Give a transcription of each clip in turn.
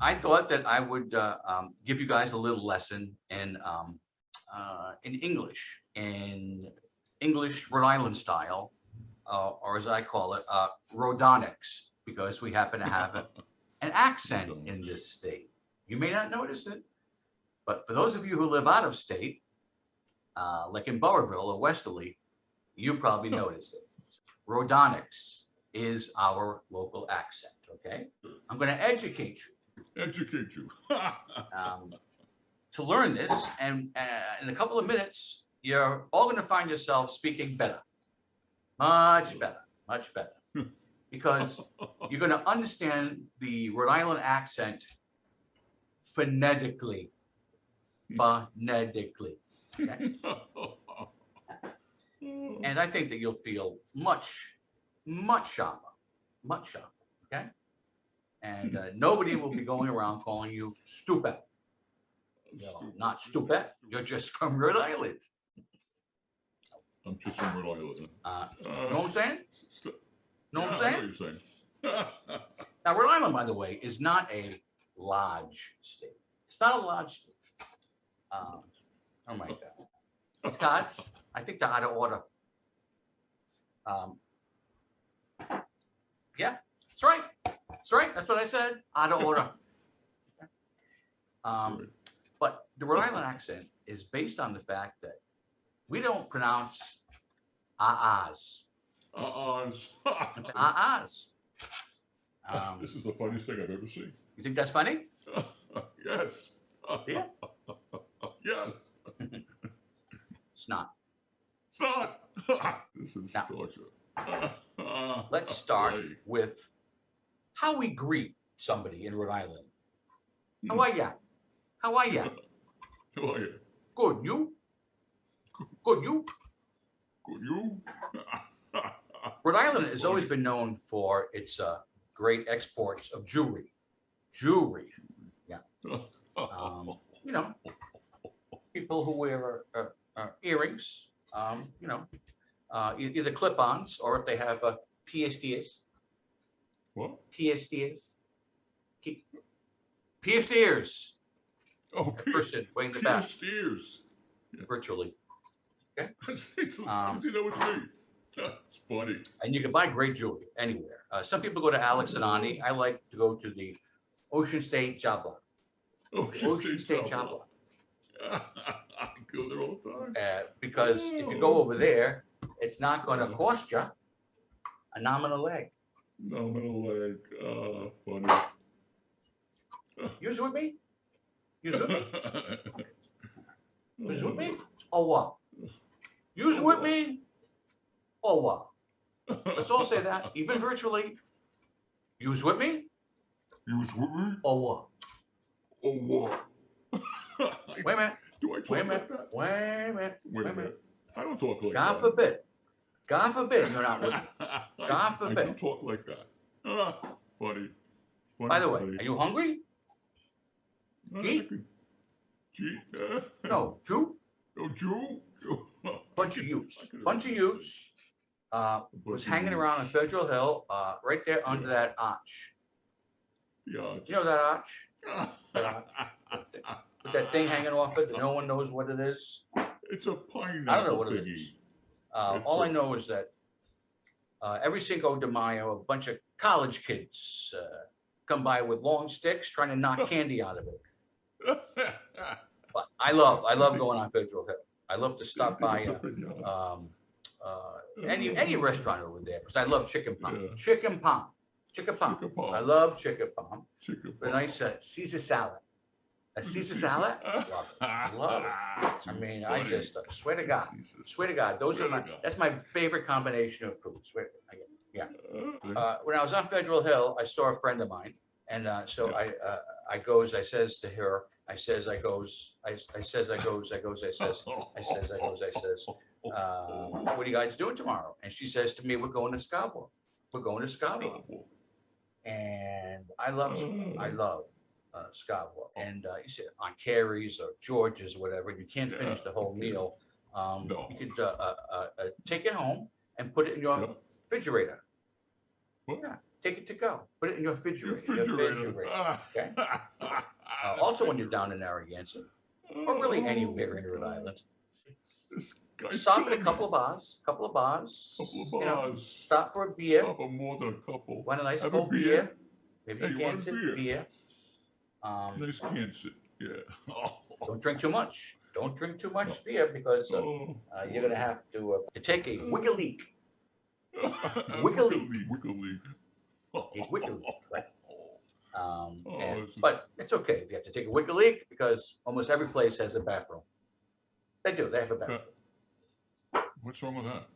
I thought that I would give you guys a little lesson in English Rhode Island style, or as I call it, Rhodonics, because we happen to have an accent in this state. You may not notice it, but for those of you who live out of state, like in Burrville or Westerly, you probably notice it. Rhodonics is our local accent, okay? I'm going to educate you. Educate you. To learn this, and in a couple of minutes, you're all going to find yourself speaking better. Much better. Because you're going to understand the Rhode Island accent phonetically. Phonetically. Okay? And I think that you'll feel much sharper. Okay? And nobody will be going around calling you stupid. No, not stupid. You're just from Rhode Island. I'm just from Rhode Island. Know what I'm saying? Know what I'm saying? I know what you're saying. Now, Rhode Island, by the way, is not a large state. It's not a large state. Oh my God. These cards, I think they're out of order. Yeah, that's right. That's right. That's what I said. Out of order. But the Rhode Island accent is based on the fact that we don't pronounce ahs. Ahs. Ahs. This is the funniest thing I've ever seen. You think that's funny? Yes. Yeah. Yes. It's not. It's not. This is torture. Let's start with how we greet somebody in Rhode Island. How are ya? How are ya? How are you? Good, you? Good, you? Good, you? Rhode Island has always been known for its great exports of jewelry. Jewelry. Yeah. You know, people who wear earrings, you know, either clip-ons or if they have PSDs. What? PSDs. Pierced ears. Oh, person way in the back. Pierced ears. Virtually. Okay. See, that what you mean? That's funny. And you can buy great jewelry anywhere. Some people go to Alex and Ani. I like to go to the Ocean State Job Lot. Ocean State Job Lot. I go there all the time. Because if you go over there, it's not going to cost you a nominal leg. Nominal leg. Funny. Use with me? Use with me? Use with me? Or what? Use with me? Or what? Let's all say that, even virtually. Use with me? Use with me? Or what? Or what? Wait a minute. Do I talk like that? Wait a minute. I don't talk like God that. forbid. God forbid you're not with me. God forbid. I don't talk like that. Funny. By the way, are you hungry? Gee? No, Jew? No, Jew? Bunch of Utes. Was hanging around on Federal Hill, right there under that arch. The arch. You know that arch? With that thing hanging off it that no one knows what it is. It's a pineapple. I don't know what it is. All I know is that every Cinco de Mayo, a bunch of college kids come by with long sticks trying to knock candy out of it. But I love going on Federal Hill. I love to stop by any restaurant over there because I love chicken palm. Yeah. Chicken palm. I love chicken palm. A nice Caesar salad. A Caesar salad? Love it. I mean, I just swear to God. That's my favorite combination of food. Yeah. When I was on Federal Hill, I saw a friend of mine. And so I says to her, what are you guys doing tomorrow? And she says to me, we're going to Scarborough. And I love Scarborough. And you said on Carey's or George's or whatever, you can't finish the whole meal. You could take it home and put it in your refrigerator. What? Yeah. take it to go. Put it in your refrigerator. Refrigerator. Okay. Also, when you're down in Narragansett, or really anywhere in Rhode Island, This guy's stop at a killing me. couple of bars. Couple of You know, bars. stop for a beer. Stop at more than a couple. Want a nice Have cold a beer. Maybe Hey, you you want can't a sit beer? beer. Nice can't yeah. Don't drink too much. Don't drink too much beer because you're gonna have to take a Wiggly. Wiggly. Wiggly. A Wiggly, right? Oh, But it's okay if you have to take a Wiggly because almost every place has a bathroom. They do. They have a bathroom. What's wrong with that?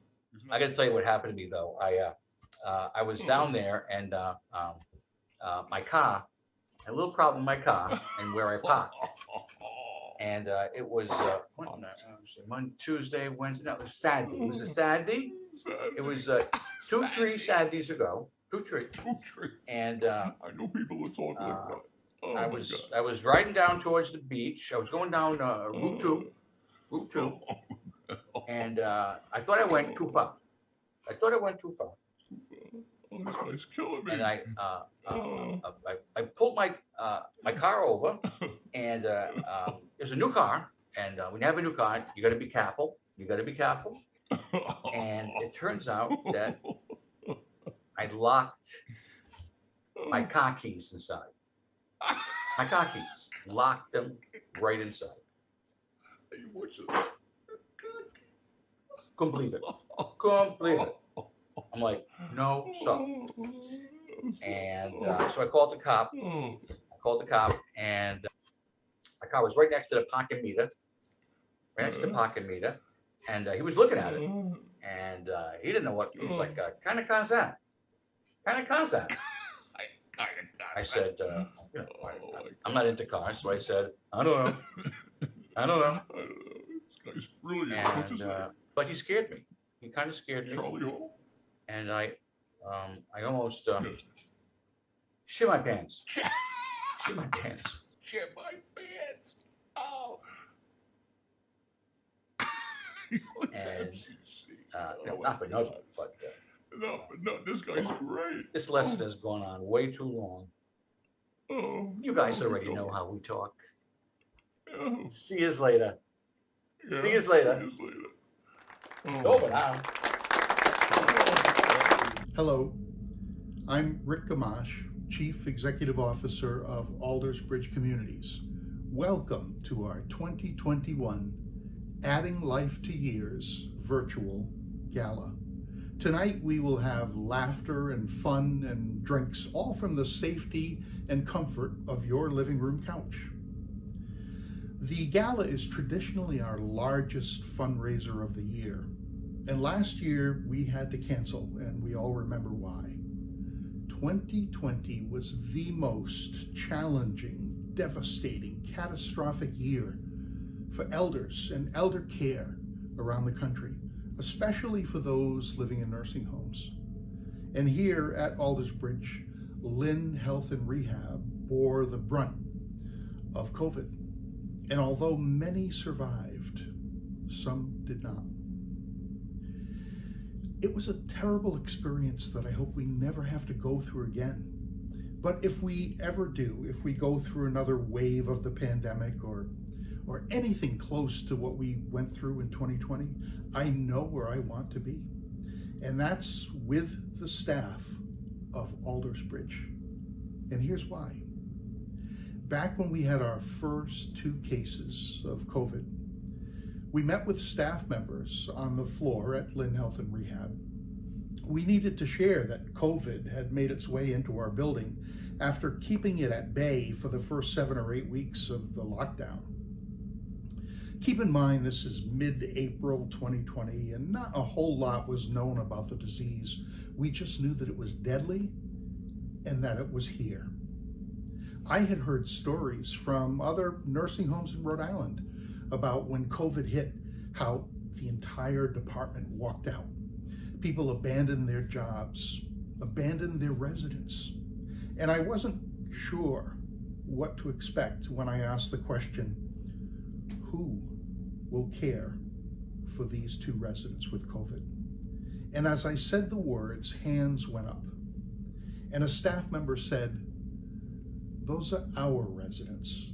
I got to tell you what happened to me though. I was down there and my car, I had a little problem with my car and where I parked. And it was Monday, Tuesday, Wednesday. No, it was Saturday. It was a Saturday. It was 2-3 Saturdays ago. 2-3. And I know people who talk like that. Oh, I was riding down towards the beach. I was going down Route 2, and I thought I went too far. Oh, this guy's killing me. And I pulled my car over, and there's a new car, and when you have a new car, you got to be careful. And it turns out that I locked my car keys inside. My car keys, locked them right inside. Couldn't believe it. I'm like, no, stop. And so I called the cop. And my car was right next to the parking meter. And he was looking at it. And he didn't know what. He was like, kind of car's that? I said, I'm not into cars. So I said, I don't know. This guy's brilliant. And, but he scared me. He kind of scared me. Charlie Hall? And I almost shit my pants. Oh. And not for nothing, but this guy's great. This lesson has gone on way too long. You guys already know how we talk. See you later. Over now. Hello, I'm Rick Gamache, Chief Executive Officer of Aldersbridge Communities. Welcome to our 2021 Adding Life to Years virtual gala. Tonight we will have laughter and fun and drinks, all from the safety and comfort of your living room couch. The gala is traditionally our largest fundraiser of the year, and last year we had to cancel, and we all remember why. 2020 was the most challenging, devastating, catastrophic year for elders and elder care around the country, especially for those living in nursing homes. And here at Aldersbridge, Lynn Health and Rehab bore the brunt of COVID. And although many survived, some did not. It was a terrible experience that I hope we never have to go through again. But if we ever do, if we go through another wave of the pandemic or anything close to what we went through in 2020, I know where I want to be. And that's with the staff of Aldersbridge. And here's why. Back when we had our first 2 cases of COVID, we met with staff members on the floor at Lynn Health and Rehab. We needed to share that COVID had made its way into our building after keeping it at bay for the first 7 or 8 weeks of the lockdown. Keep in mind, this is mid-April 2020, and not a whole lot was known about the disease. We just knew that it was deadly and that it was here. I had heard stories from other nursing homes in Rhode Island about when COVID hit, how the entire department walked out. People abandoned their jobs, abandoned their residents. And I wasn't sure what to expect when I asked the question, who will care for these 2 residents with COVID? And as I said the words, hands went up. And a staff member said, "Those are our residents.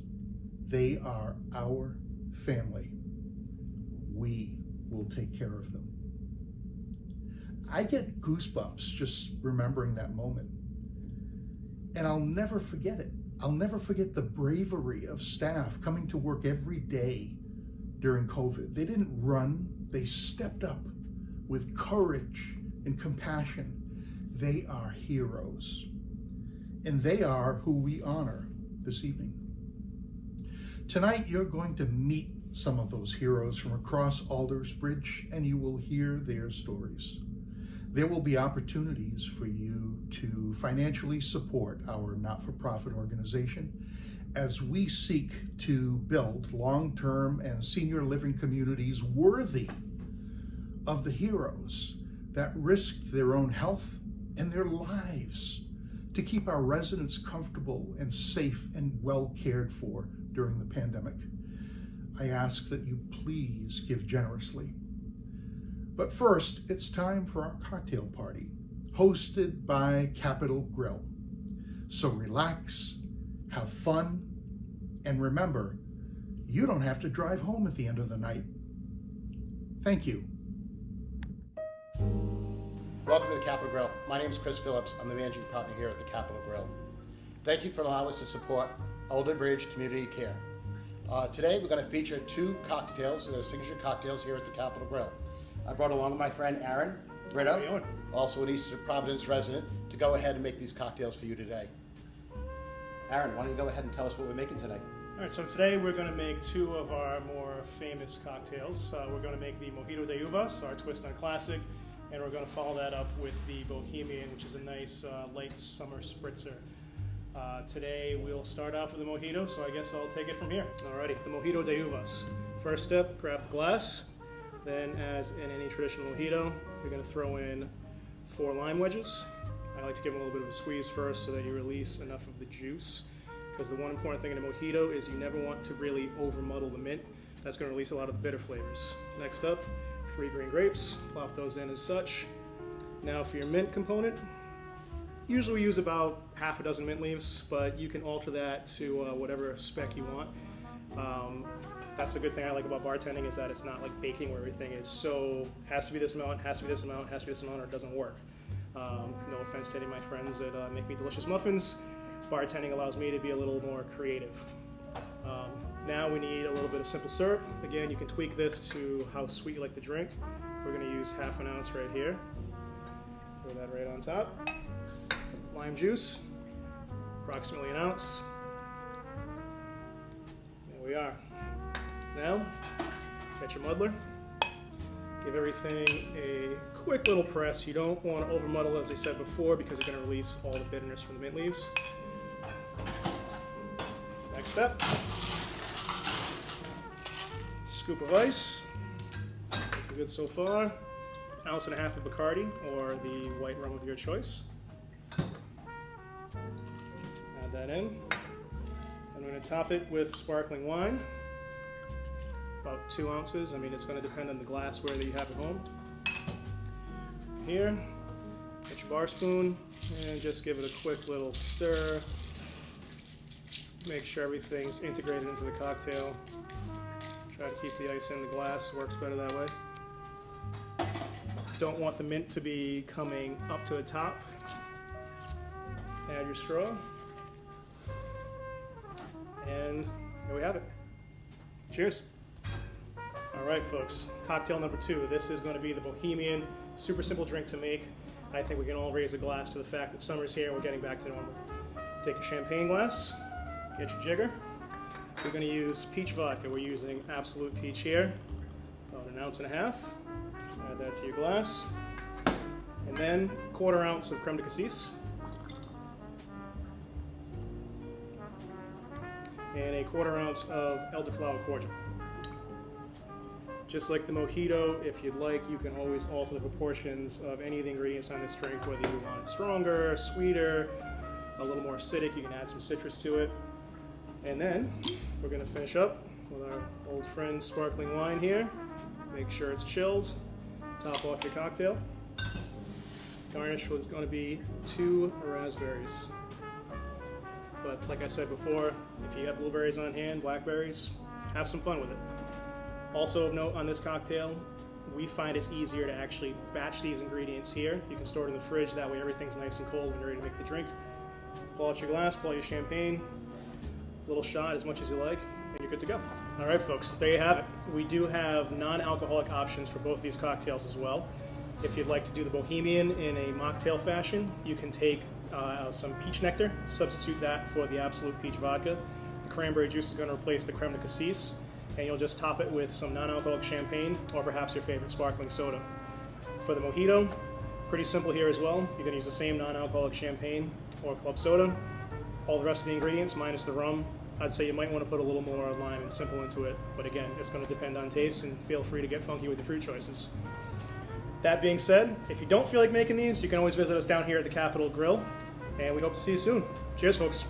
They are our family. We will take care of them." I get goosebumps just remembering that moment. And I'll never forget it. I'll never forget the bravery of staff coming to work every day during COVID. They didn't run, they stepped up with courage and compassion. They are heroes. And they are who we honor this evening. Tonight, you're going to meet some of those heroes from across Alders Bridge, and you will hear their stories. There will be opportunities for you to financially support our not-for-profit organization as we seek to build long-term and senior living communities worthy of the heroes that risked their own health and their lives to keep our residents comfortable and safe and well cared for during the pandemic. I ask that you please give generously. But first, it's time for our cocktail party, hosted by Capitol Grill. So relax, have fun, and remember, you don't have to drive home at the end of the night. Thank you. Welcome to the Capitol Grill. My name is Chris Phillips. I'm the managing partner here at the Capitol Grill. Thank you for allowing us to support Alder Bridge Community Care. Today we're going to feature two cocktails, signature cocktails here at the Capitol Grill. I brought along my friend Aaron Brito, also an East Providence resident, to go ahead and make these cocktails for you today. Aaron, why don't you go ahead and tell us what we're making today? All right, so today we're going to make two of our more famous cocktails. We're going to make the Mojito de Uvas, our twist on classic, and we're going to follow that up with the Bohemian, which is a nice light summer spritzer. Today we'll start off with the Mojito, so I guess I'll take it from here. Alrighty, the Mojito de Uvas. First step, grab the glass. Then, as in any traditional mojito, you're going to throw in 4 lime wedges. I like to give them a little bit of a squeeze first so that you release enough of the juice. Because the one important thing in a mojito is you never want to really over muddle the mint. That's going to release a lot of the bitter flavors. Next up, 3 green grapes. Plop those in as such. Now for your mint component, usually we use about half a dozen mint leaves, but you can alter that to whatever spec you want. That's the good thing I like about bartending, is that it's not like baking where everything is so, has to be this amount, has to be this amount, has to be this amount, or it doesn't work. No offense to any of my friends that make me delicious muffins. Bartending allows me to be a little more creative. Now we need a little bit of simple syrup. Again, you can tweak this to how sweet you like to drink. We're going to use half an ounce right here. Throw that right on top. Lime juice, approximately an ounce. There we are. Now, get your muddler. Give everything a quick little press. You don't want to over muddle, as I said before, because you're going to release all the bitterness from the mint leaves. Next step, scoop of ice. Looking good so far. 1.5 ounces of Bacardi, or the white rum of your choice. Add that in. I'm going to top it with sparkling wine. About 2 ounces. I mean, it's going to depend on the glassware that you have at home. Here, get your bar spoon and just give it a quick little stir. Make sure everything's integrated into the cocktail. Try to keep the ice in the glass, works better that way. Don't want the mint to be coming up to the top. Add your straw. And there we have it. Cheers. All right, folks, cocktail number 2. This is going to be the Bohemian. Super simple drink to make. I think we can all raise a glass to the fact that summer's here and we're getting back to normal. Take your champagne glass, get your jigger. We're going to use peach vodka. We're using Absolute Peach here, about 1.5 ounces. Add that to your glass. And then 1/4 ounce of creme de cassis. And a 1/4 ounce of elderflower cordial. Just like the mojito, if you'd like, you can always alter the proportions of any of the ingredients on this drink, whether you want it stronger, sweeter, a little more acidic. You can add some citrus to it. And then we're going to finish up with our old friend sparkling wine here. Make sure it's chilled. Top off your cocktail. Garnish was going to be 2 raspberries. But like I said before, if you have blueberries on hand, blackberries, have some fun with it. Also of note on this cocktail, we find it's easier to actually batch these ingredients here. You can store it in the fridge, that way everything's nice and cold when you're ready to make the drink. Pull out your glass, pull out your champagne, a little shot as much as you like, and you're good to go. All right, folks, there you have it. We do have non-alcoholic options for both these cocktails as well. If you'd like to do the Bohemian in a mocktail fashion, you can take some peach nectar, substitute that for the Absolute Peach Vodka. The cranberry juice is going to replace the creme de cassis, and you'll just top it with some non-alcoholic champagne or perhaps your favorite sparkling soda. For the mojito, pretty simple here as well. You're going to use the same non-alcoholic champagne or club soda. All the rest of the ingredients minus the rum, I'd say you might want to put a little more lime and simple into it, but again, it's going to depend on taste, and feel free to get funky with your fruit choices. That being said, if you don't feel like making these, you can always visit us down here at the Capitol Grill, and we hope to see you soon. Cheers, folks.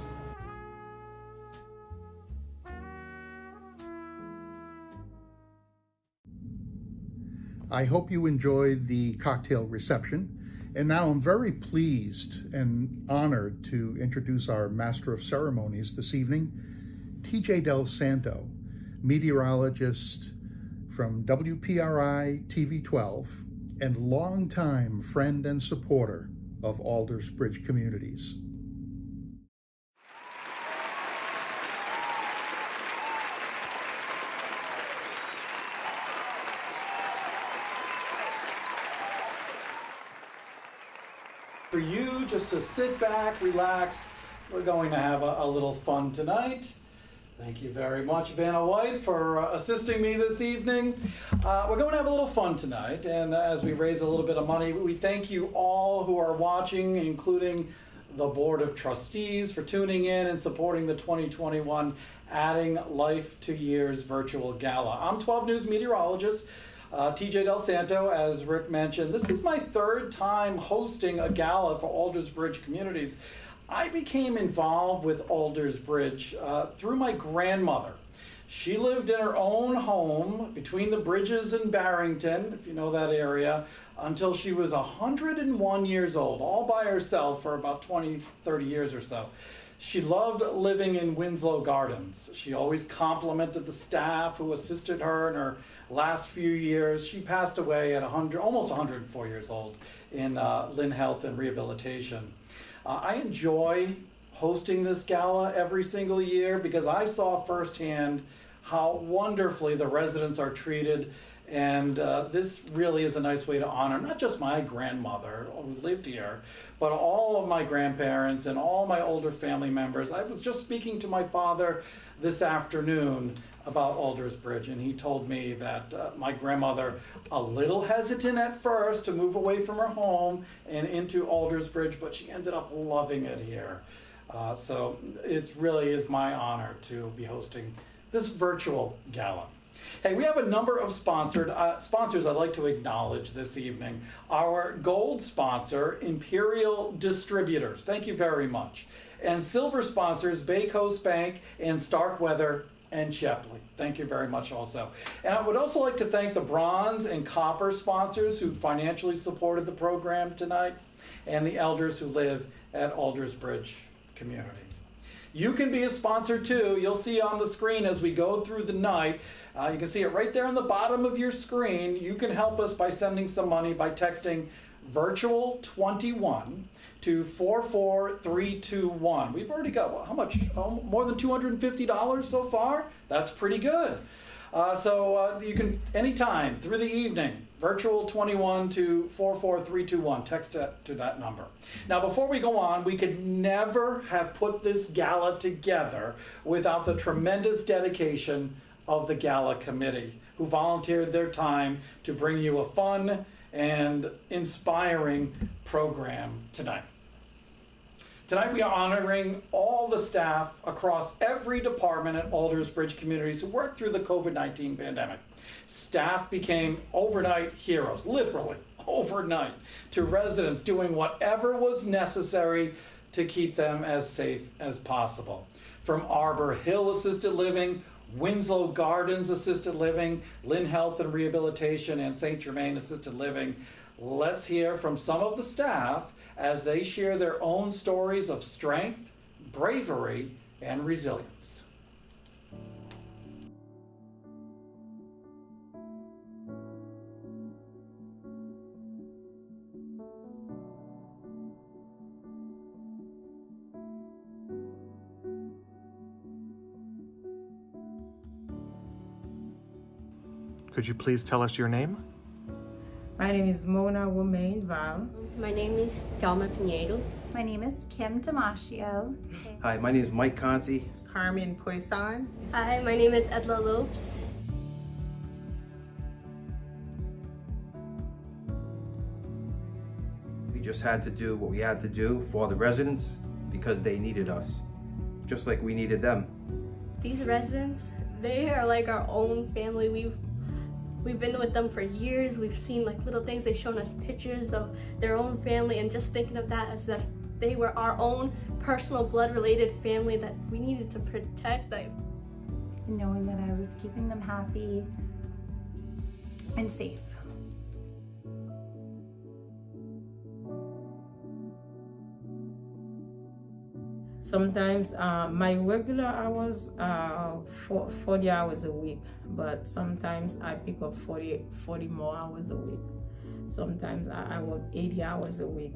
I hope you enjoyed the cocktail reception. And now I'm very pleased and honored to introduce our Master of Ceremonies this evening, TJ Del Santo, meteorologist from WPRI TV 12 and longtime friend and supporter of Aldersbridge Communities. For you just to sit back, relax. We're going to have a little fun tonight. Thank you very much, Vanna White, for assisting me this evening. We're going to have a little fun tonight, and as we raise a little bit of money, we thank you all who are watching, including the Board of Trustees, for tuning in and supporting the 2021 Adding Life to Years virtual gala. I'm 12 News meteorologist TJ Del Santo, as Rick mentioned. This is my third time hosting a gala for Aldersbridge Communities. I became involved with Aldersbridge through my grandmother. She lived in her own home between the bridges in Barrington, if you know that area, until she was 101 years old, all by herself for about 20, 30 years or so. She loved living in Winslow Gardens. She always complimented the staff who assisted her in her last few years. She passed away at almost 104 years old in Lynn Health and Rehabilitation. I enjoy hosting this gala every single year because I saw firsthand how wonderfully the residents are treated, and this really is a nice way to honor not just my grandmother who lived here, but all of my grandparents and all my older family members. I was just speaking to my father this afternoon about Aldersbridge, and he told me that my grandmother, a little hesitant at first to move away from her home and into Aldersbridge, but she ended up loving it here. So it really is my honor to be hosting this virtual gala. Hey, we have a number of sponsors I'd like to acknowledge this evening. Our gold sponsor, Imperial Distributors. Thank you very much. And silver sponsors, Bay Coast Bank and Starkweather and Shepley. Thank you very much also. And I would also like to thank the bronze and copper sponsors who financially supported the program tonight, and the elders who live at Aldersbridge Community. You can be a sponsor too. You'll see on the screen as we go through the night. You can see it right there on the bottom of your screen. You can help us by sending some money by texting virtual21 to 44321. We've already got, how much? More than $250 so far? That's pretty good. So you can, anytime through the evening, virtual21 to 44321, text it to that number. Now, before we go on, we could never have put this gala together without the tremendous dedication of the gala committee, who volunteered their time to bring you a fun and inspiring program tonight. Tonight we are honoring all the staff across every department at Aldersbridge Communities who worked through the COVID-19 pandemic. Staff became overnight heroes, literally overnight, to residents, doing whatever was necessary to keep them as safe as possible. From Arbor Hill Assisted Living, Winslow Gardens Assisted Living, Lynn Health and Rehabilitation, and St. Germain Assisted Living, let's hear from some of the staff as they share their own stories of strength, bravery, and resilience. Could you please tell us your name? My name is Mona Womaine Val. My name is Thelma Pinedo. My name is Kim Damasio. Hi, my name is Mike Conti. Carmen Poisson. Hi, my name is Edla Lopes. We just had to do what we had to do for the residents because they needed us, just like we needed them. These residents, they are like our own family. We've been with them for years. We've seen like little things. They've shown us pictures of their own family, and just thinking of that as that they were our own personal blood-related family that we needed to protect. And knowing that I was keeping them happy and safe. Sometimes my regular hours are 40 hours a week, but sometimes I pick up 40 more hours a week. Sometimes I work 80 hours a week.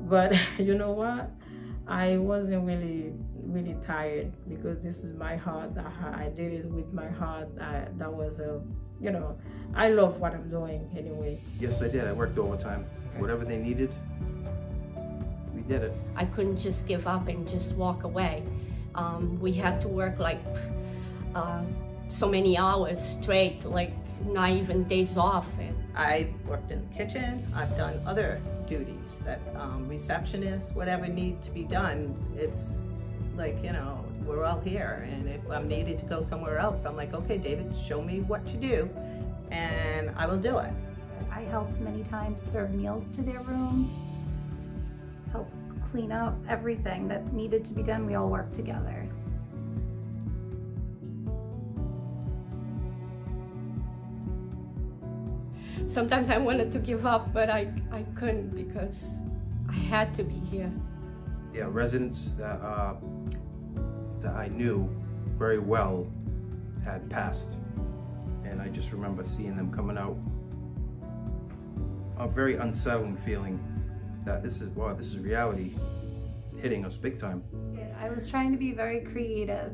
But you know what? I wasn't really tired because this is my heart. I did it with my heart. That was I love what I'm doing anyway. Yes, I did. I worked overtime. Whatever they needed, we did it. I couldn't just give up and just walk away. We had to work like so many hours straight, like not even days off. I worked in the kitchen. I've done other duties that receptionist, whatever need to be done. It's like, we're all here. And if I'm needed to go somewhere else, I'm like, okay, David, show me what to do and I will do it. I helped many times serve meals to their rooms, help clean up everything that needed to be done. We all worked together. Sometimes I wanted to give up, but I couldn't because I had to be here. Yeah, residents that I knew very well had passed, and I just remember seeing them coming out. A very unsettling feeling that this is reality hitting us big time. I was trying to be very creative.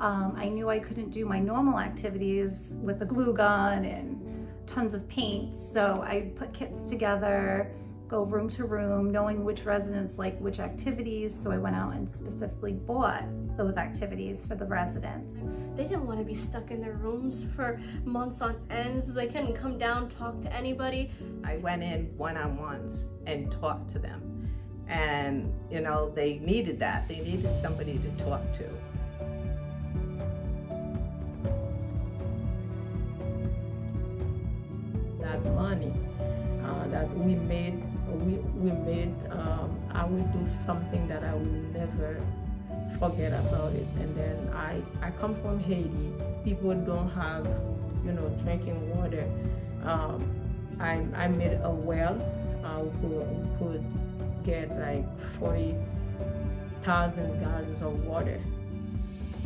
I knew I couldn't do my normal activities with the glue gun and tons of paint, so I put kits together, go room to room, knowing which residents like which activities, so I went out and specifically bought those activities for the residents. They didn't want to be stuck in their rooms for months on ends. They couldn't come down, talk to anybody. I went in one-on-ones and talked to them. And, they needed that. They needed somebody to talk to. That money that we made, I will do something that I will never forget about it. And then I come from Haiti. People don't have, drinking water. I made a well who could get like 40,000 gallons of water.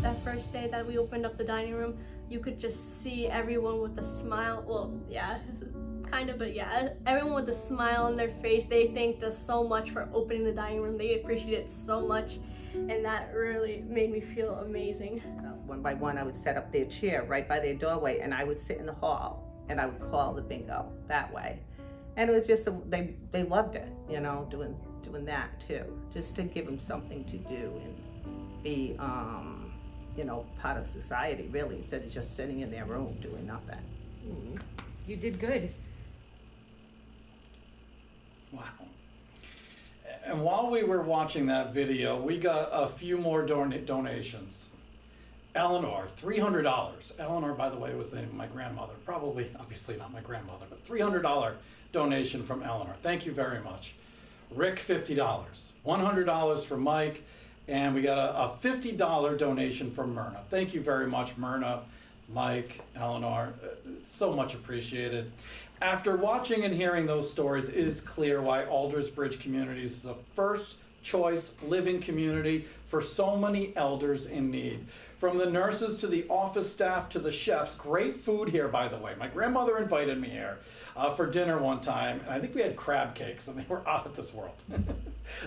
That first day that we opened up the dining room, you could just see everyone with a smile. Well, yeah, kind of, but yeah, everyone with a smile on their face. They thanked us so much for opening the dining room. They appreciated it so much, and that really made me feel amazing. One by one, I would set up their chair right by their doorway, and I would sit in the hall, and I would call the bingo that way. And it was just, they loved it, doing that too, just to give them something to do and be, part of society, really, instead of just sitting in their room doing nothing. You did good. Wow. And while we were watching that video, we got a few more donations. Eleanor, $300. Eleanor, by the way, was the name of my grandmother. Probably, obviously not my grandmother, but $300 donation from Eleanor. Thank you very much. Rick, $50. $100 from Mike. And we got a $50 donation from Myrna. Thank you very much, Myrna, Mike, Eleanor. So much appreciated. After watching and hearing those stories, it is clear why Alders Bridge Communities is a first choice living community for so many elders in need. From the nurses to the office staff to the chefs, great food here, by the way. My grandmother invited me here for dinner one time, and I think we had crab cakes, and they were out of this world.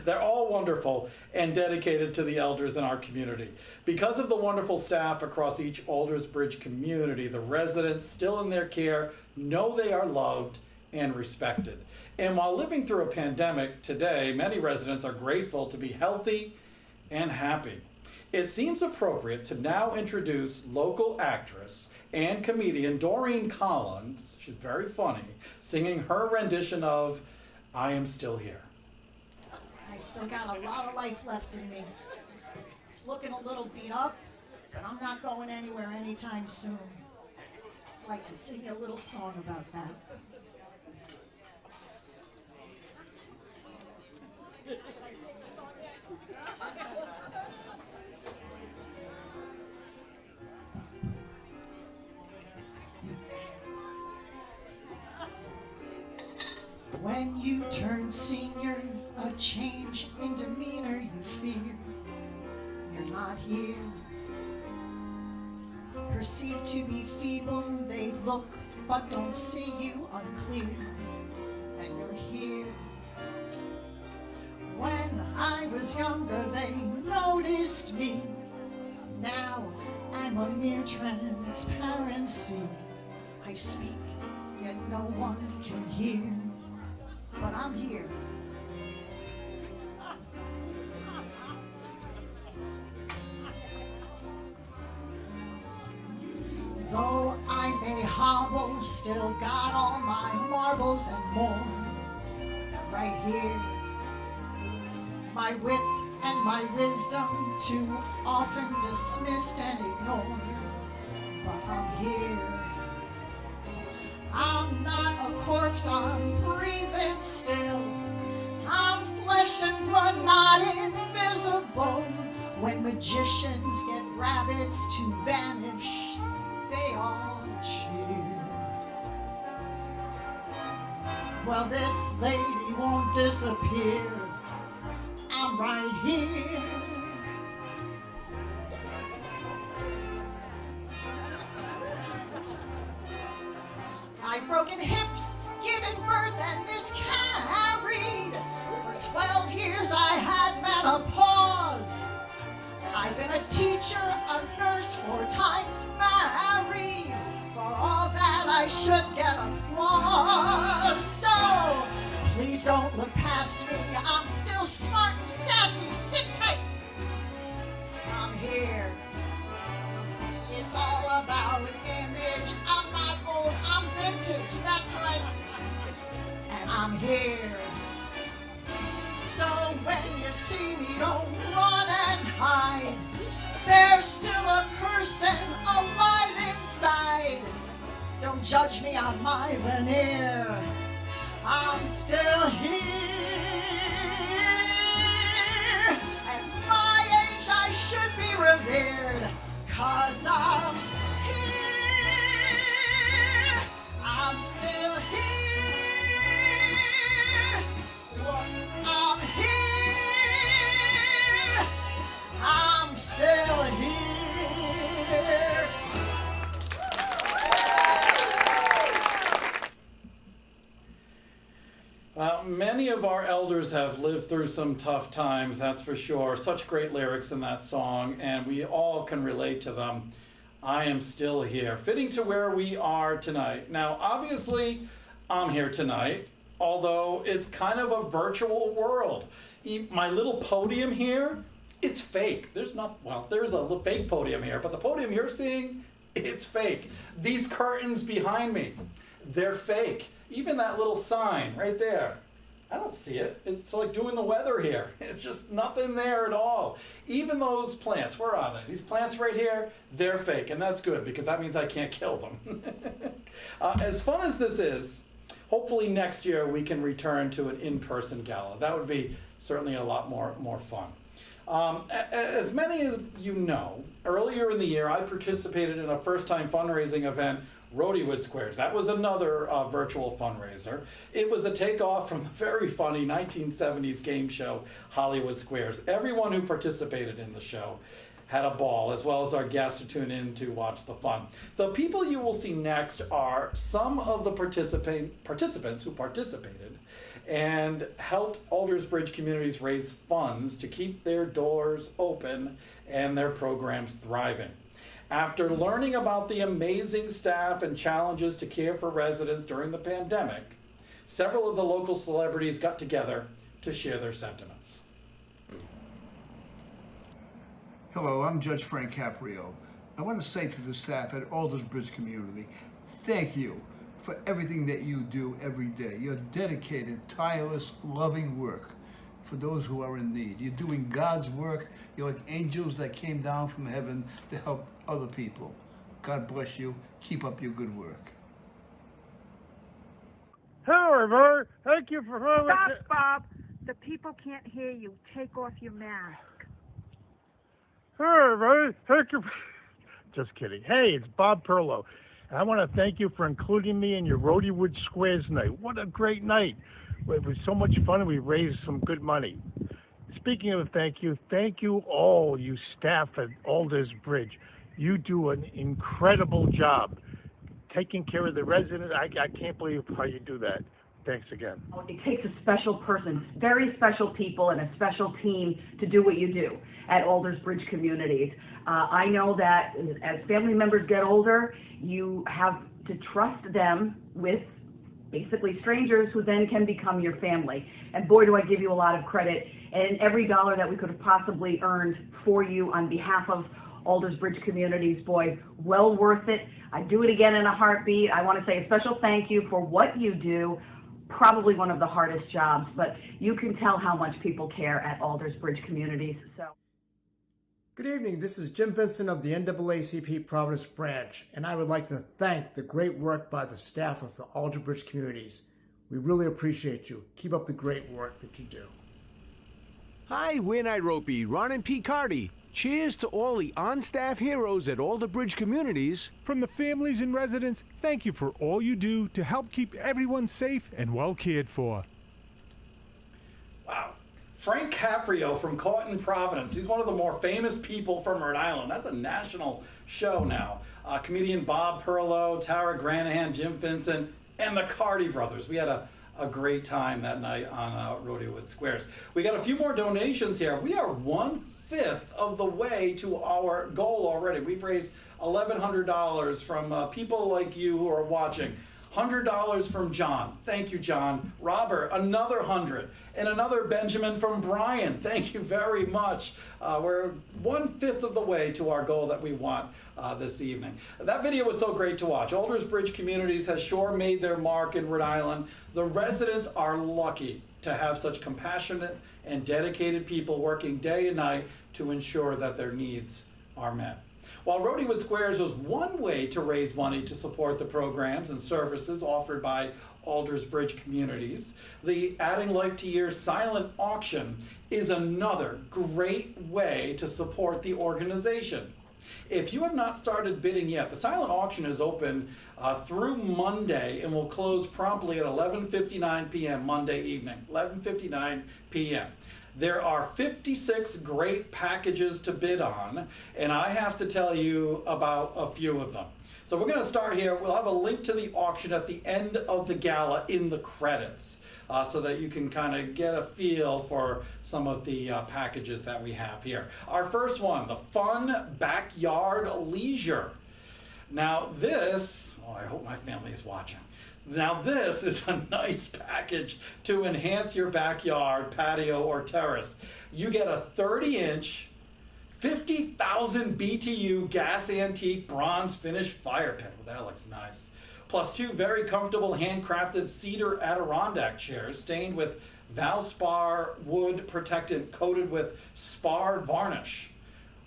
They're all wonderful and dedicated to the elders in our community. Because of the wonderful staff across each Alders Bridge community, the residents still in their care know they are loved and respected. And while living through a pandemic today, many residents are grateful to be healthy and happy. It seems appropriate to now introduce local actress and comedian Doreen Collins, she's very funny, singing her rendition of I Am Still Here. I still got a lot of life left in me. It's looking a little beat up, but I'm not going anywhere anytime soon. I'd like to sing you a little song about that. When you turn senior, a change in demeanor you fear. You're not here. Perceived to be feeble, they look but don't see you, unclear. And you're here. When I was younger, they noticed me. Now I'm a mere transparency. I speak, yet no one can hear. But I'm here. Though I may hobble, still got all my marbles and more. Right here. My wit and my wisdom too often dismissed and ignored. But I'm here. I'm not a corpse, I'm breathing still. I'm flesh and blood, not invisible. When magicians get rabbits to vanish, they all cheer. Well, this lady won't disappear. I'm right here. I've broken hips, given birth, and miscarried. For 12 years I had menopause. I've been a teacher, a nurse, 4 times married. For all that I should get applause. So, please don't look past me. I'm still smart and sassy. Sit tight, 'cause I'm here. It's all about image. I'm not old, I'm vintage, that's right. And I'm here. So when you see me, don't run and hide. There's still a person alive inside. Don't judge me on my veneer. I'm still here. At my age, I should be revered. 'Cause I'm here, I'm still here. Look, I'm here, I'm still here. Many of our elders have lived through some tough times, that's for sure. Such great lyrics in that song, and we all can relate to them. I am still here, fitting to where we are tonight. Now, obviously, I'm here tonight, although it's kind of a virtual world. My little podium here, it's fake. There's a little fake podium here, but the podium you're seeing, it's fake. These curtains behind me, they're fake. Even that little sign right there, I don't see it. It's like doing the weather here. It's just nothing there at all. Even those plants, where are they? These plants right here, they're fake, and that's good because that means I can't kill them. As fun as this is, hopefully next year we can return to an in-person gala. That would be certainly a lot more fun. As many of you know, earlier in the year I participated in a first-time fundraising event Rhodywood Squares. That was another virtual fundraiser. It was a takeoff from the very funny 1970s game show, Hollywood Squares. Everyone who participated in the show had a ball, as well as our guests who tune in to watch the fun. The people you will see next are some of the participants who participated and helped Aldersbridge communities raise funds to keep their doors open and their programs thriving. After learning about the amazing staff and challenges to care for residents during the pandemic, several of the local celebrities got together to share their sentiments. Hello, I'm Judge Frank Caprio. I want to say to the staff at Aldersbridge community, thank you for everything that you do every day. Your dedicated, tireless, loving work for those who are in need. You're doing God's work. You're like angels that came down from heaven to help other people. God bless you. Keep up your good work. Hello, everybody. Thank you for having Stop, Bob. The people can't hear you. Take off your mask. Hello, everybody. Thank you. Just kidding. Hey, it's Bob Perlow. I want to thank you for including me in your Rhodywood Squares night. What a great night. It was so much fun, and we raised some good money. Speaking of thank you all, you staff at Aldersbridge. You do an incredible job taking care of the residents. I can't believe how you do that. Thanks again. It takes a special person, very special people, and a special team to do what you do at Aldersbridge Communities. I know that as family members get older, you have to trust them with basically strangers who then can become your family. And boy, do I give you a lot of credit. And every dollar that we could have possibly earned for you on behalf of Aldersbridge Communities, boy, well worth it. I'd do it again in a heartbeat. I want to say a special thank you for what you do. Probably one of the hardest jobs, but you can tell how much people care at Aldersbridge Communities. So. Good evening, this is Jim Vincent of the NAACP Providence Branch, and I would like to thank the great work by the staff of the Aldersbridge Communities. We really appreciate you. Keep up the great work that you do. Hi, we're Nairobi, Ron and P. Cardi. Cheers to all the on-staff heroes at Aldersbridge Communities. From the families and residents, thank you for all you do to help keep everyone safe and well cared for. Wow. Frank Caprio from Caught in Providence. He's one of the more famous people from Rhode Island. That's a national show now. Comedian Bob Perlow, Tara Granahan, Jim Vincent, and the Cardi brothers. We had a great time that night on Rhodywood Squares. We got a few more donations here. We are 1/5 of the way to our goal already. We've raised $1,100 from people like you who are watching. $100 from John. Thank you, John. Robert, another 100. And another Benjamin from Brian. Thank you very much. We're 1/5 of the way to our goal that we want this evening. That video was so great to watch. Aldersbridge Communities has sure made their mark in Rhode Island. The residents are lucky to have such compassionate and dedicated people working day and night to ensure that their needs are met. While Rhodywood Squares was one way to raise money to support the programs and services offered by Aldersbridge Communities, the Adding Life to Years silent auction is another great way to support the organization. If you have not started bidding yet, the silent auction is open through Monday and will close promptly at 11:59 p.m. Monday evening, 11:59 p.m. There are 56 great packages to bid on, and I have to tell you about a few of them. So we're going to start here. We'll have a link to the auction at the end of the gala in the credits, so that you can kind of get a feel for some of the packages that we have here. Our first one, the Fun Backyard Leisure. Now this, I hope my family is watching. Now this is a nice package to enhance your backyard, patio, or terrace. You get a 30-inch, 50,000 BTU gas antique bronze finished fire pit. Well, that looks nice. Plus 2 very comfortable handcrafted cedar Adirondack chairs stained with Valspar wood protectant coated with spar varnish.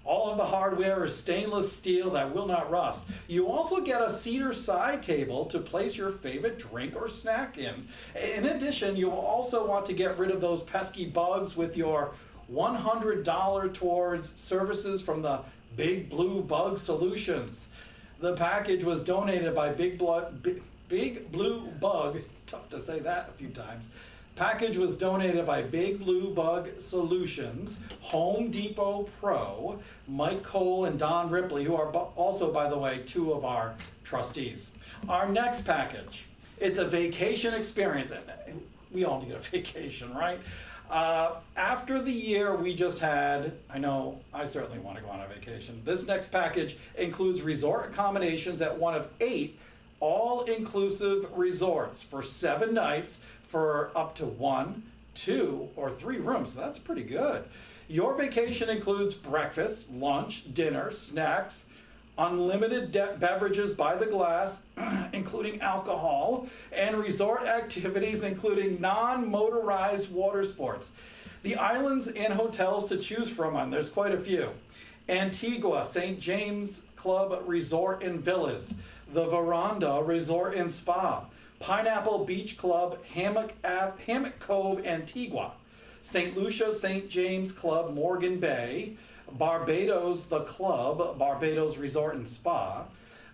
All of the hardware is stainless steel that will not rust. You also get a cedar side table to place your favorite drink or snack in. In addition, you will also want to get rid of those pesky bugs with your $100 towards services from the Big Blue Bug Solutions. The package was donated by Big Blue Bug. Tough to say that a few times. Package was donated by Big Blue Bug Solutions, Home Depot Pro, Mike Cole and Don Ripley, who are also, by the way, two of our trustees. Our next package, it's a vacation experience. We all need a vacation, right? After the year we just had, I know I certainly want to go on a vacation. This next package includes resort accommodations at one of 8 all-inclusive resorts for 7 nights for up to 1, 2, or 3 rooms. So that's pretty good. Your vacation includes breakfast, lunch, dinner, snacks, unlimited beverages by the glass, including alcohol, and resort activities including non-motorized water sports. The islands and hotels to choose from, and there's quite a few. Antigua, St. James Club Resort and Villas, the Veranda Resort and Spa, Pineapple Beach Club, Hammock Cove, Antigua, St. Lucia, St. James Club, Morgan Bay, Barbados, the Club, Barbados Resort and Spa,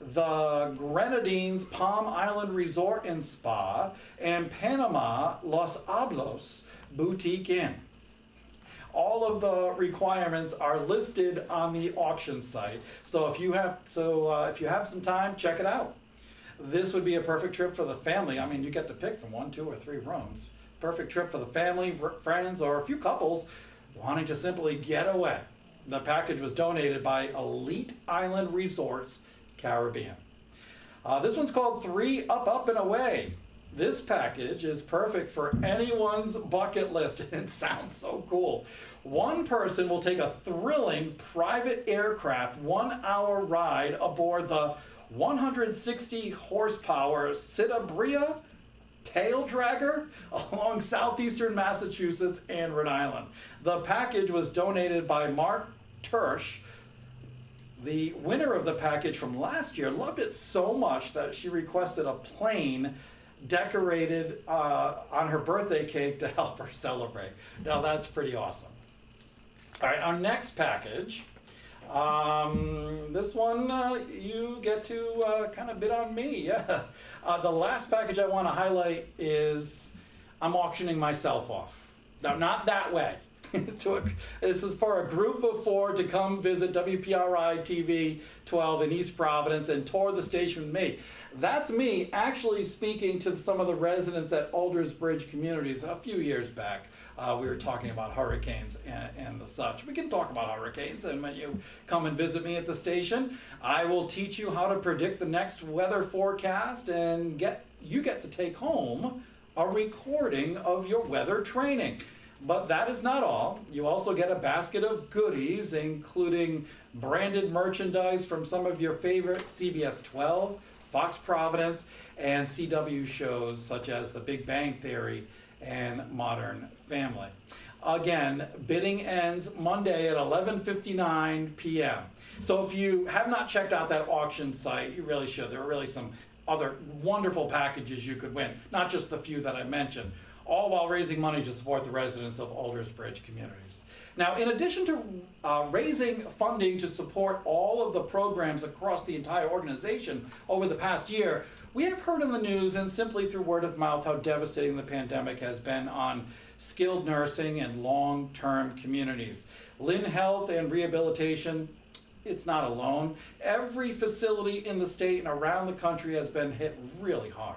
the Grenadines Palm Island Resort and Spa, and Panama Los Hablos Boutique Inn. All of the requirements are listed on the auction site. So if you have some time, check it out. This would be a perfect trip for the family. I mean, you get to pick from 1, 2, or 3 rooms. Perfect trip for the family, friends, or a few couples wanting to simply get away. The package was donated by Elite Island Resorts, Caribbean. This one's called 3 Up, Up, and Away. This package is perfect for anyone's bucket list. It sounds so cool. One person will take a thrilling private aircraft 1-hour ride aboard the 160 horsepower Citabria tail dragger along southeastern Massachusetts and Rhode Island. The package was donated by Mark Tersch. The winner of the package from last year loved it so much that she requested a plane decorated on her birthday cake to help her celebrate. Now that's pretty awesome. All right, our next package. This one you get to kind of bid on me, yeah. The last package I want to highlight is I'm auctioning myself off. Now, not that way. This is for a group of 4 to come visit WPRI TV 12 in East Providence and tour the station with me. That's me actually speaking to some of the residents at Alders Bridge Communities a few years back. We were talking about hurricanes and the such. We can talk about hurricanes, and when you come and visit me at the station, I will teach you how to predict the next weather forecast, and you get to take home a recording of your weather training. But that is not all. You also get a basket of goodies, including branded merchandise from some of your favorite CBS 12, Fox Providence, and CW shows such as The Big Bang Theory and Modern Family. Again, bidding ends Monday at 11:59 p.m. So if you have not checked out that auction site, you really should. There are really some other wonderful packages you could win, not just the few that I mentioned, all while raising money to support the residents of Alders Bridge Communities. Now, in addition to raising funding to support all of the programs across the entire organization over the past year, we have heard in the news and simply through word of mouth how devastating the pandemic has been on skilled nursing and long-term communities. Lynn Health and Rehabilitation, it's not alone. Every facility in the state and around the country has been hit really hard.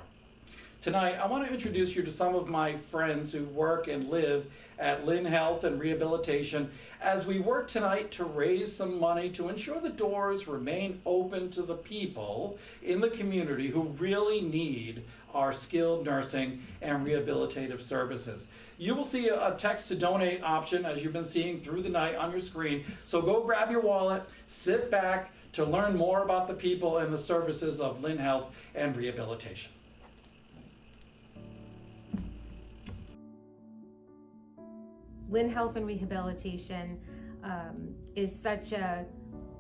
Tonight, I want to introduce you to some of my friends who work and live at Lynn Health and Rehabilitation as we work tonight to raise some money to ensure the doors remain open to the people in the community who really need our skilled nursing and rehabilitative services. You will see a text to donate option as you've been seeing through the night on your screen. So go grab your wallet, sit back to learn more about the people and the services of Lynn Health and Rehabilitation. Lynn Health and Rehabilitation is such a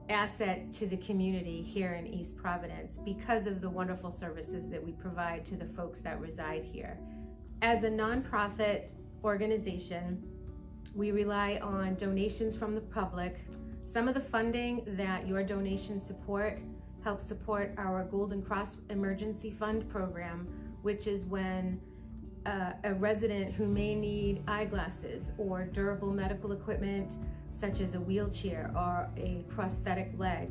asset to the community here in East Providence because of the wonderful services that we provide to the folks that reside here. As a nonprofit organization, we rely on donations from the public. Some of the funding that your donations support help support our Golden Cross Emergency Fund program, which is when a resident who may need eyeglasses or durable medical equipment such as a wheelchair or a prosthetic leg,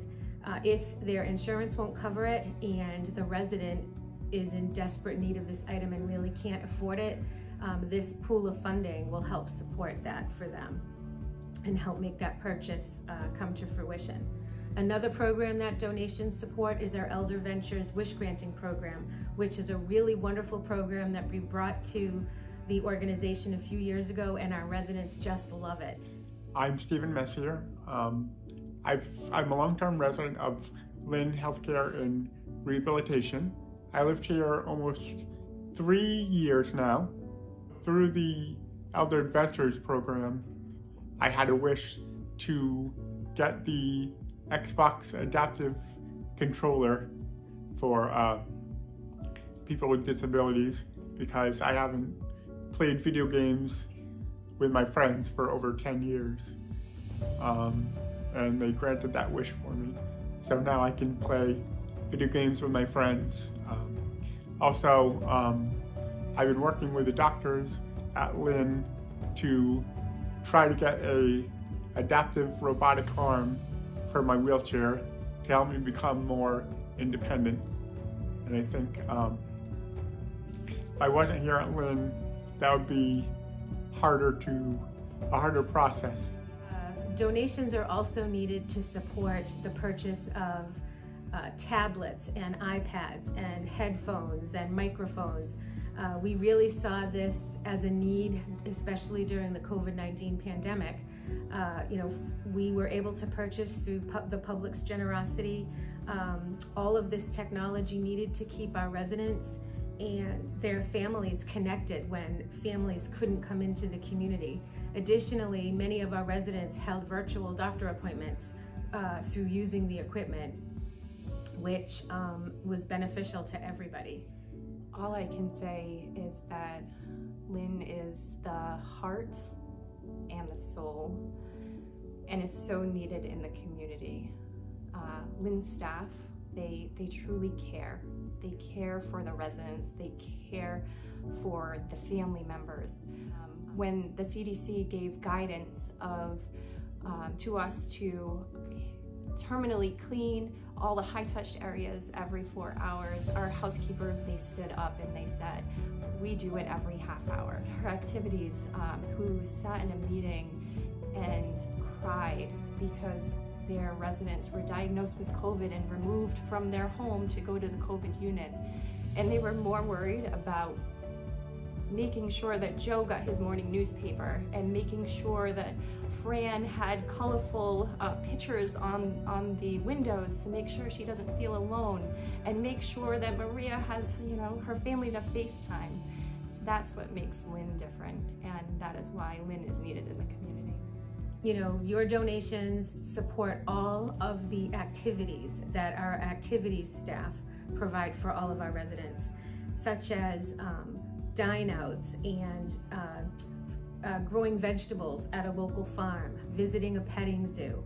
if their insurance won't cover it and the resident is in desperate need of this item and really can't afford it, this pool of funding will help support that for them and help make that purchase come to fruition. Another program that donations support is our Elder Ventures Wish Granting Program, which is a really wonderful program that we brought to the organization a few years ago, and our residents just love it. I'm Stephen Messier. I'm a long-term resident of Lynn Healthcare and Rehabilitation. I lived here almost 3 years now. Through the Elder Ventures program, I had a wish to get the Xbox adaptive controller for people with disabilities because I haven't played video games with my friends for over 10 years. And they granted that wish for me. So now I can play video games with my friends. I've been working with the doctors at Lynn to try to get a adaptive robotic arm for my wheelchair to help me become more independent. And I think if I wasn't here at Lynn, that would be a harder process. Donations are also needed to support the purchase of tablets and iPads and headphones and microphones. We really saw this as a need, especially during the COVID-19 pandemic. We were able to purchase through the public's generosity all of this technology needed to keep our residents and their families connected when families couldn't come into the community. Additionally, many of our residents held virtual doctor appointments through using the equipment, which was beneficial to everybody. All I can say is that Lynn is the heart and the soul and is so needed in the community. Lynn's staff, they truly care. They care for the residents, they care for the family members. When the CDC gave guidance to us to terminally clean all the high-touch areas every 4 hours, our housekeepers, they stood up and they said, we do it every half hour. Her activities, who sat in a meeting and cried because their residents were diagnosed with COVID and removed from their home to go to the COVID unit. And they were more worried about making sure that Joe got his morning newspaper and making sure that Fran had colorful pictures on the windows to make sure she doesn't feel alone, and make sure that Maria has, her family to FaceTime. That's what makes Lynn different, and that is why Lynn is needed in the community. Your donations support all of the activities that our activities staff provide for all of our residents, such as dine-outs and growing vegetables at a local farm, visiting a petting zoo.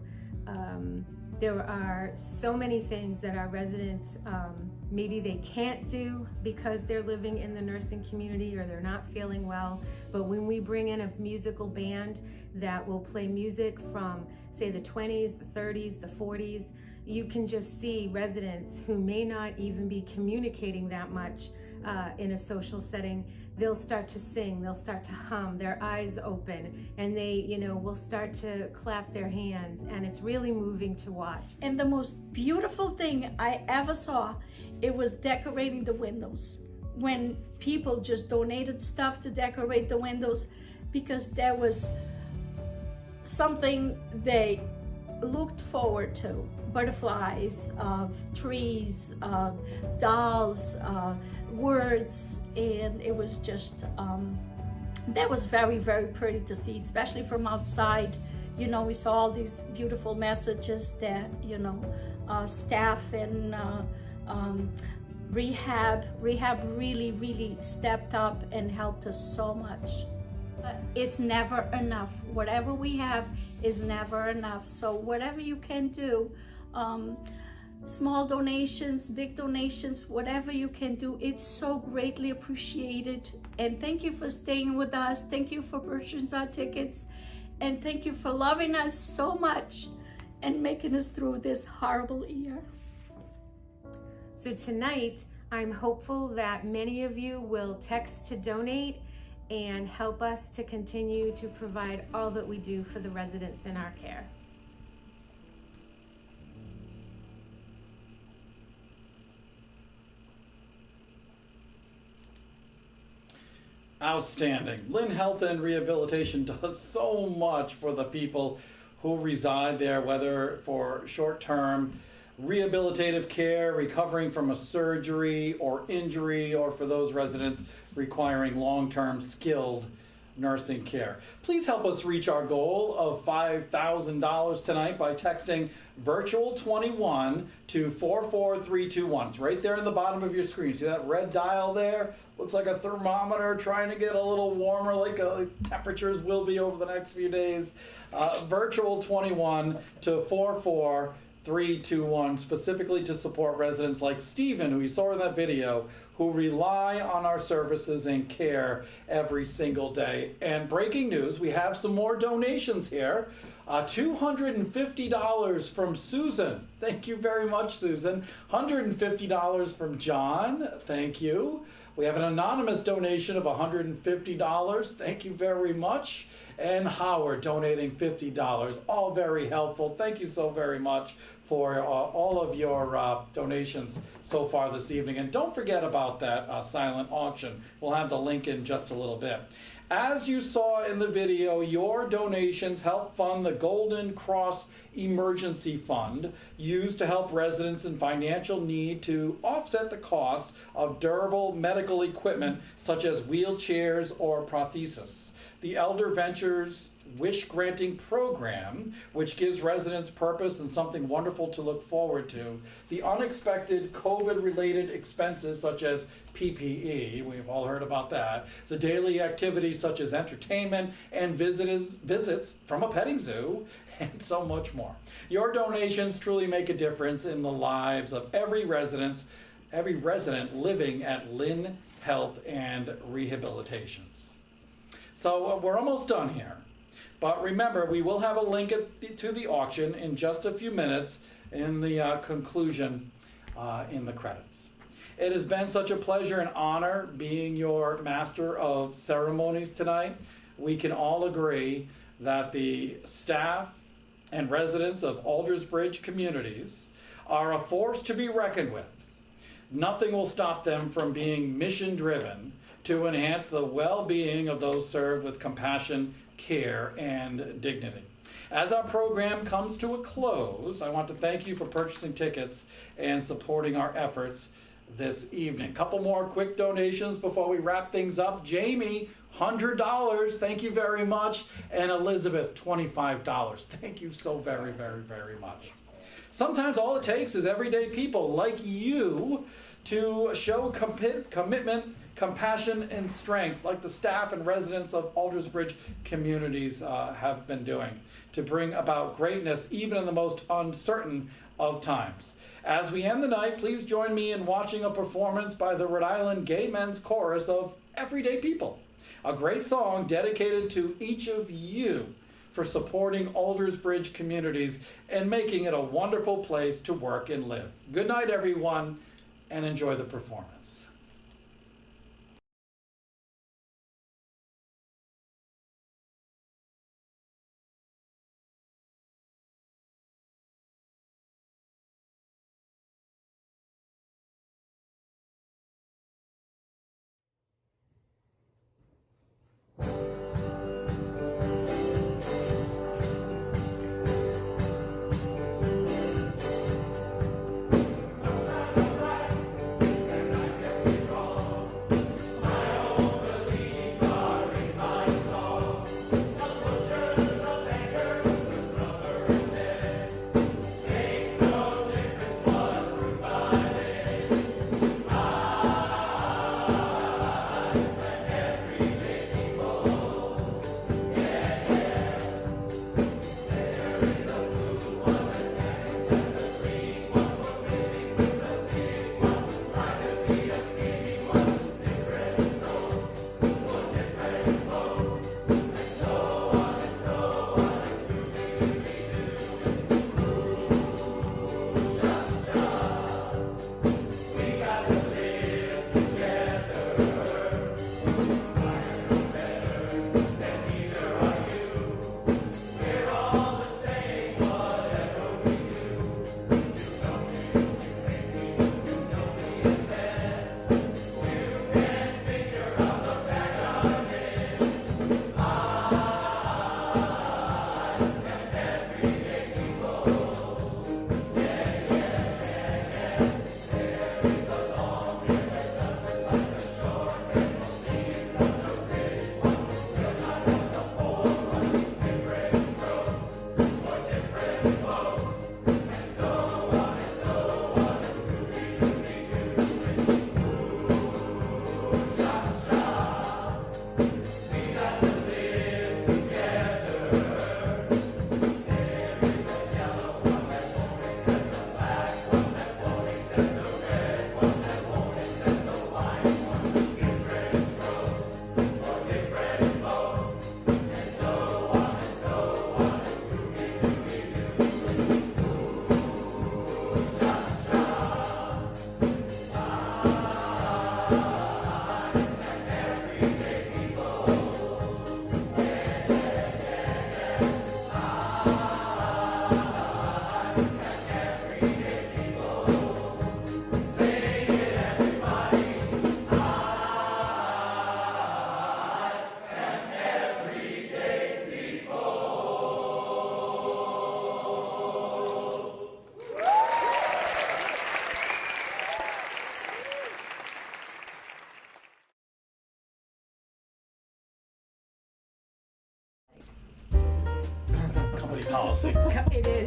There are so many things that our residents, maybe they can't do because they're living in the nursing community or they're not feeling well, but when we bring in a musical band that will play music from, say, the 20s, the 30s, the 40s, you can just see residents who may not even be communicating that much in a social setting. They'll start to sing, they'll start to hum, their eyes open, and they, will start to clap their hands, and it's really moving to watch. And the most beautiful thing I ever saw, it was decorating the windows. When people just donated stuff to decorate the windows, because there was something they looked forward to. Butterflies, trees, dolls, words, and it was just, that was very, very pretty to see, especially from outside. We saw all these beautiful messages that, staff and rehab really, really stepped up and helped us so much. But it's never enough. Whatever we have is never enough. So whatever you can do, Small donations, big donations, whatever you can do, it's so greatly appreciated. And thank you for staying with us. Thank you for purchasing our tickets. And thank you for loving us so much and making us through this horrible year. So tonight, I'm hopeful that many of you will text to donate and help us to continue to provide all that we do for the residents in our care. Outstanding. Lynn Health and Rehabilitation does so much for the people who reside there, whether for short-term rehabilitative care, recovering from a surgery or injury, or for those residents requiring long-term skilled nursing care. Please help us reach our goal of $5,000 tonight by texting virtual21 to 44321. It's right there in the bottom of your screen. See that red dial there? Looks like a thermometer trying to get a little warmer, like temperatures will be over the next few days. Virtual21 to 44321, specifically to support residents like Stephen, who you saw in that video, who rely on our services and care every single day. And breaking news, we have some more donations here. $250 from Susan. Thank you very much, Susan. $150 from John. Thank you. We have an anonymous donation of $150. Thank you very much. And Howard donating $50. All very helpful. Thank you so very much for all of your donations so far this evening. And don't forget about that silent auction. We'll have the link in just a little bit. As you saw in the video, your donations help fund the Golden Cross Emergency Fund, used to help residents in financial need to offset the cost of durable medical equipment such as wheelchairs or prosthesis. The Elder Ventures Wish Granting Program, which gives residents purpose and something wonderful to look forward to. The unexpected COVID-related expenses such as PPE, we've all heard about that. The daily activities such as entertainment and visits from a petting zoo, and so much more. Your donations truly make a difference in the lives of every resident living at Lynn Health and Rehabilitations. So we're almost done here. But remember, we will have a link to the auction in just a few minutes in the conclusion in the credits. It has been such a pleasure and honor being your master of ceremonies tonight. We can all agree that the staff and residents of Alders Bridge Communities are a force to be reckoned with. Nothing will stop them from being mission-driven to enhance the well-being of those served with compassion, care, and dignity. As our program comes to a close, I want to thank you for purchasing tickets and supporting our efforts this evening. Couple more quick donations before we wrap things up. Jamie, $100, thank you very much. And Elizabeth, $25. Thank you so very, very, very much. Sometimes all it takes is everyday people like you to show commitment, compassion, and strength, like the staff and residents of Alders Bridge Communities have been doing, to bring about greatness even in the most uncertain of times. As we end the night, please join me in watching a performance by the Rhode Island Gay Men's Chorus of Everyday People, a great song dedicated to each of you for supporting Alders Bridge Communities and making it a wonderful place to work and live. Good night, everyone, and enjoy the performance.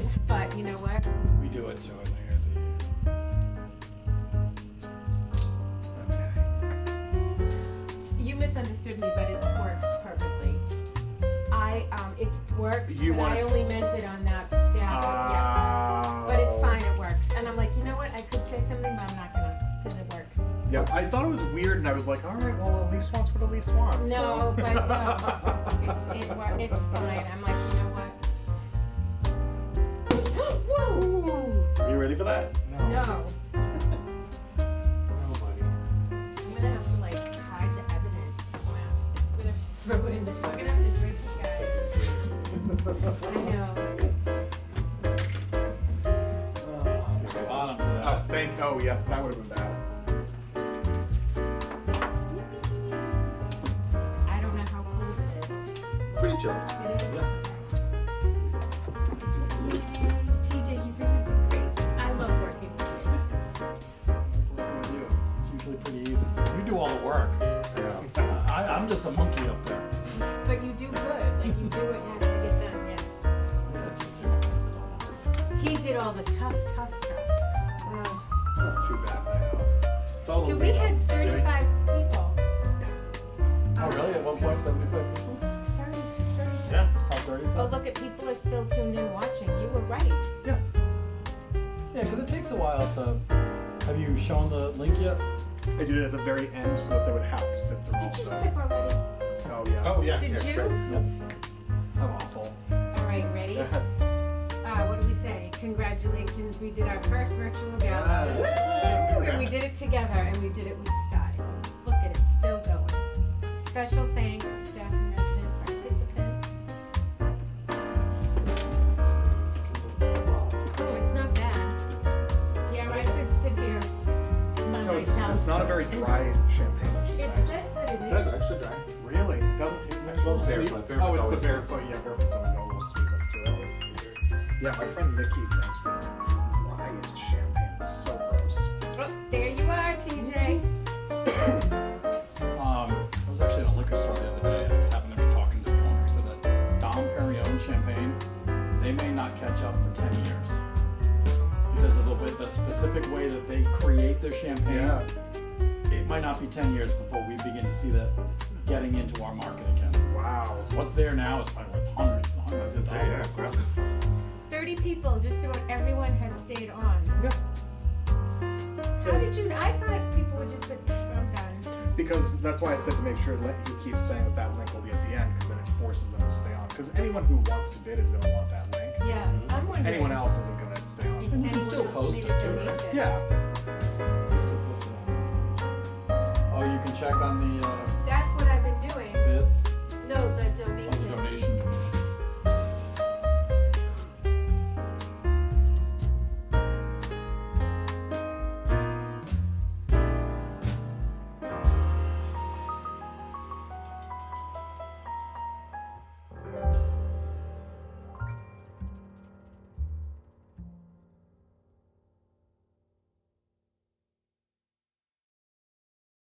was, but you know what? We do it to it, New Year's Eve. You misunderstood me, but it works perfectly. It works, You but want I it only meant it on that staff. Yeah. But it's fine, it works. And I'm like, you know what? I could say something, but I'm not gonna, because it works. Yeah, I thought it was weird, and I was like, all right, well, Elise wants what Elise wants. No, so. but no, it's fine. I'm like, you know what? Woo! Are you ready for that? No. Nobody. I'm gonna have to like hide the evidence somewhere. I'm gonna have to throw it in the. I'm gonna have to drink it, guys. I know. Bottom to that. Oh, yes, that would have been bad. I don't know how cold it is. It's pretty chill. It is. Yeah. TJ, you really did great. I love working with you. Working with you. It's usually pretty easy. You do all the work. Yeah. I'm just a monkey up there. But you do good. Like you do what has to get done. Yeah. He did all the tough stuff. Wow. It's not too bad, I know. It's all So the we lead had up. 35 people. Oh, really? At one point, 75 people? 30. Yeah. Top 35? Oh, look at people are still tuned in watching. You were right. Yeah, because it takes a while to... Have you shown the link yet? I did it at the very end so that they would have to sit through all Did you stuff. sip already? Oh, yeah. Oh, yes. Did yes, you? sure. Yep. I'm awful. All right, ready? Yes. What do we say? Congratulations, we did our first virtual gala. Woo! And we did it together, and we did it with style. Look at it, still going. Special thanks, staff and resident participants. Oh, it's not bad. Yeah, I could sit here by No, myself. it's not a very dry champagne, which is It nice. says that it It says is. it's actually dry. Really? It doesn't taste nice. Well, Barefoot. sweet. Oh, it's always the barefoot. Yeah, barefoot's always got a little sweetness to it. Always sweeter. Yeah, my friend Nikki drinks the driest champagne. It's so gross. Oh, there you are, TJ. I was actually at a liquor store the other day and I just happened to be talking to the owner. He said that Dom Perignon champagne, they may not catch up for 10 years. Because of the specific way that they create their champagne. Yeah. It might not be 10 years before we begin to see that getting into our market again. Wow. What's there now is probably worth hundreds and hundreds of dollars. 30 people, just about everyone has stayed on. Yeah. How did you? I thought people would just like, I'm done. Because that's why I said to make sure that he keeps saying that that link will be at the end, because then it forces them to stay on. Because anyone who wants to bid is going to want that link. Yeah, I'm wondering. Anyone else isn't going to stay on. If anyone still else post made it a too, right? donation. Yeah.